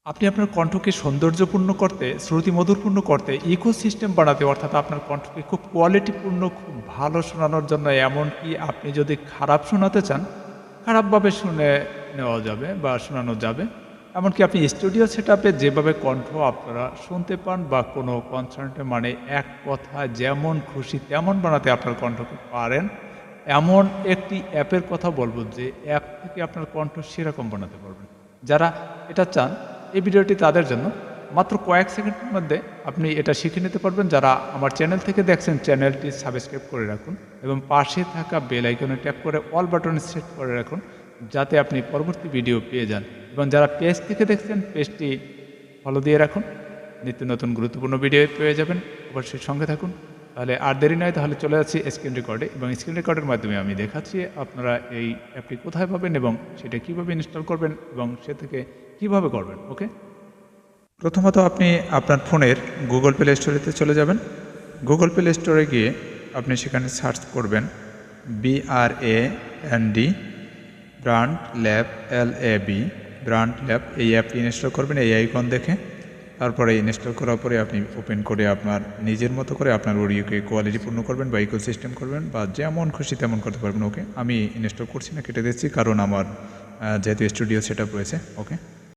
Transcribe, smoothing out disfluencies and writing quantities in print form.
আপনি আপনার কণ্ঠকে সৌন্দর্যপূর্ণ করতে, শ্রুতিমধুরপূর্ণ করতে, ইকোসিস্টেম বানাতে অর্থাৎ আপনার কণ্ঠকে খুব কোয়ালিটিপূর্ণ, খুব ভালো শোনানোর জন্য এমনকি আপনি যদি খারাপ শোনাতে চান, খারাপভাবে শুনে নেওয়া যাবে বা শোনানো যাবে। এমনকি আপনি স্টুডিও সেটআপে যেভাবে কণ্ঠ আপনারা শুনতে পান বা কোনো কনসার্টে মানে এক কথায় যেমন খুশি তেমন বানাতে আপনার কণ্ঠকে পারেন, এমন একটি অ্যাপের কথা বলব যে অ্যাপ থেকে আপনার কণ্ঠ সেরকম বানাতে পারবেন। যারা এটা চান এই ভিডিওটি তাদের জন্য। মাত্র কয়েক সেকেন্ডের মধ্যে আপনি এটা শিখে নিতে পারবেন। যারা আমার চ্যানেল থেকে দেখছেন চ্যানেলটি সাবস্ক্রাইব করে রাখুন এবং পাশে থাকা বেল আইকনে ট্যাপ করে অল বাটনে সেট করে রাখুন যাতে আপনি পরবর্তী ভিডিও পেয়ে যান। এবং যারা পেজ থেকে দেখছেন পেজটি ফলো দিয়ে রাখুন, নিত্য নতুন গুরুত্বপূর্ণ ভিডিও পেয়ে যাবেন। অবশ্যই সঙ্গে থাকুন। তাহলে আর দেরি নয়, তাহলে চলে যাচ্ছি স্ক্রিন রেকর্ডে এবং স্ক্রিন রেকর্ডের মাধ্যমে আমি দেখাচ্ছি আপনারা এই অ্যাপটি কোথায় পাবেন এবং সেটা কীভাবে ইনস্টল করবেন এবং সে থেকে কীভাবে করবেন। ওকে, প্রথমত আপনি আপনার ফোনের গুগল প্লে স্টোরেতে চলে যাবেন। গুগল প্লে স্টোরে গিয়ে আপনি সেখানে সার্চ করবেন BRAND brand lab LAB brand lab, এই অ্যাপটি ইনস্টল করবেন এই আইকন দেখে। তারপরে ইনস্টল করার পরে আপনি ওপেন করে আপনার নিজের মতো করে আপনার অডিওকে কোয়ালিটিপূর্ণ করবেন বা ইকোসিস্টেম করবেন বা যেমন খুশি তেমন করতে পারবেন। ওকে, আমি ইনস্টল করছি না, কেটে দিচ্ছি কারণ আমার যেহেতু স্টুডিও সেটআপ রয়েছে। ওকে।